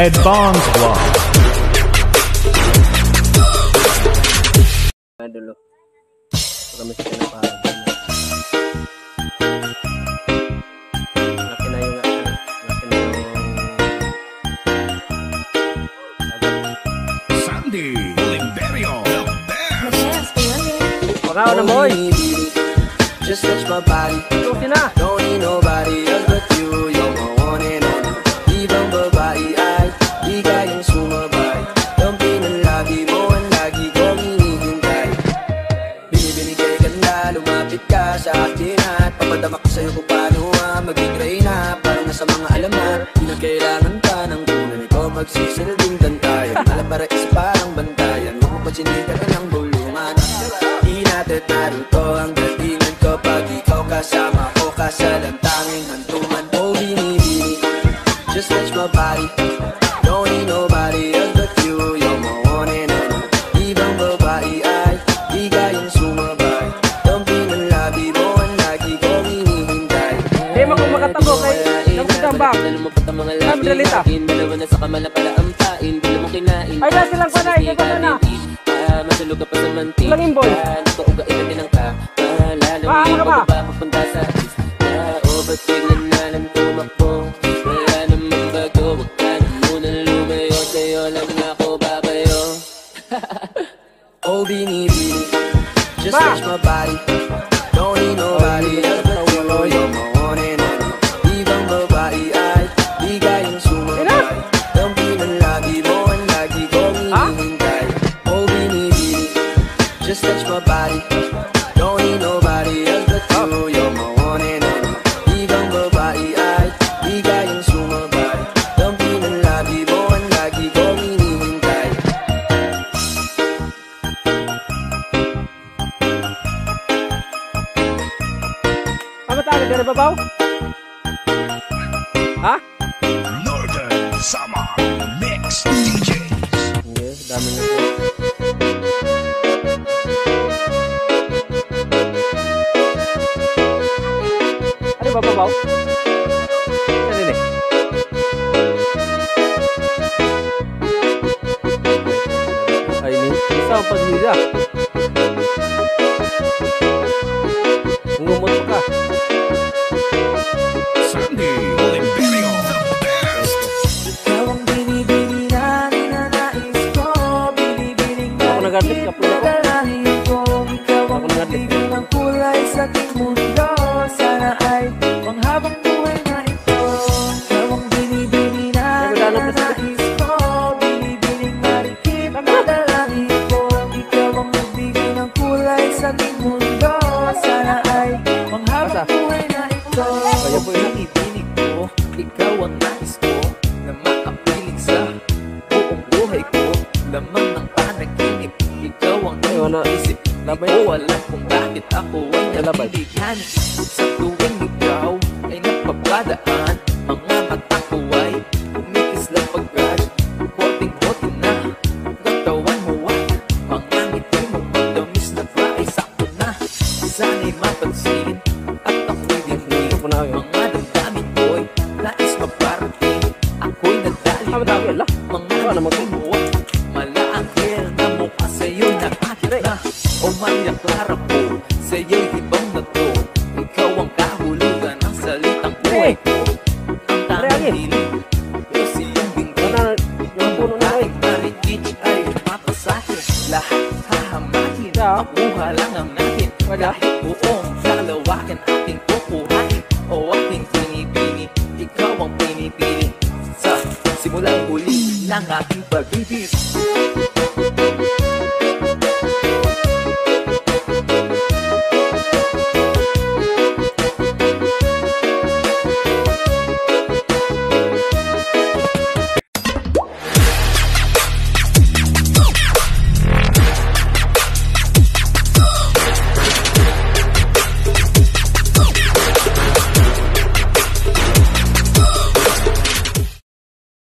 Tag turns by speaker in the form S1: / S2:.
S1: Red Bonds Vlog.
S2: Dulu. Kami sa pinapaharap. Laki na yung
S1: Sandy Limberio, the best.
S2: Pagaw na boy.
S3: Just touch my body.
S2: Okay na.
S3: Don't need nobody else but you. You're my one and only. Ibang babae ay di kayang sumabay. Ang pinalagi mo ang lagi kong hinihintay. Binibigay ka na, lumapit ka sa akin at papadama ko sa'yo kung paano maging reyna. Parang nasa mga alamat, di na kailangan ka ng tunay. Ikaw magsisilbing tantayan. Alam para isa parang bantayan. Huwag mo pa sinika ka ng bulungan. Di natin naruto ang datingan ko pag ikaw kasama ko ka sa lantanging hantungan. Oh, binibini, just touch my body. Don't need nobody else but you. You're my one and only. Ibang babae ay di kayang sumabay. Ang pinalabi mo ang lagi kong hinihintay.
S2: Hindi mo kung makatago kay nagputambang. Kami dalita. Ay na silang panay, kaya ko na.
S3: Masulog ka pa sa mantika.
S2: Langin boy.
S3: Nakauga-ilan din ang kapalalamig.
S2: Ano ka ba?
S3: Papunta sa isla. O ba't biglan na lang tumakbo? Wala namang bago. Huwag ka na munang lumayo. Sa'yo lang ako babayo. Oh, binibini, just touch my body. Don't need nobody else but you. You're my one and only. Ibang babae ay di kayang sumabay. Ang pinalagi mo ang lagi kong hinihintay. Oh, binibini, just touch my body. Don't need nobody else but you. You're my one and only. Ibang babae ay di kayang sumabay. Ang pinalagi mo ang lagi kong hinihintay.
S2: Ano tayo, dari babaw? Ha?
S1: Northern Summer Mix DJs.
S2: Yes, dami na. Ano ba babaw? Ano din? Ay, isa ang pagnila. Ngumot ka.
S1: Sandy Limberio, the best.
S3: Ikaw ang binibini na ninanais ko. Binibining
S2: Ako nag-artist ka po na ako.
S3: dalahin ko. Ikaw ang bibigyan ng kulay sa aking mundo. Sana ay panghabang buhay na ito. Ikaw ang binibini na ninanais ko. Binibining marikit na dalahin ko. Ikaw ang nagbigay ng kulay sa aking mundo. Sana ay panghabang buhay na ito.
S2: Kaya po yun.
S3: Binibining ko, ikaw ang nais ko na makapiling sa buong buhay ko. Lamang ng panaginip, ikaw ang
S2: wala.
S3: isip.
S2: Labay.
S3: Di ko alam kung bakit ako ay
S2: Labay.
S3: napilihan. Sa tuwing ikaw ay napapadaan, mga mata ko ay kumikislang pagkat hoting-hoting na katawan mo at mga ngiti mo matamis na ba ay sakto na. Sana'y mapansin at ako'y dinig.
S2: Ito po na yun.
S3: Mga damdamin ko'y nais maparating. Ako'y nadali
S2: Kami tayo, ala.
S3: mga
S2: Ano naman
S3: ngiti mo at malaanghel na mukha sa'yo nakakit na. O malaklara po sa'yo'y hibang na to. Ikaw ang kahulugan ng salitang buhay ko. Ang tanging hiling pero siyang binggit.
S2: Yung puno na
S3: Kahit marikit ay mapasahin. Lahat hahamakin. Makuha lang ang natin. Kahit buong lalawakan ating kukuhain. O ating pinipili. Ikaw ang pinipili. Sa simulang huli ng ating pag-ibig.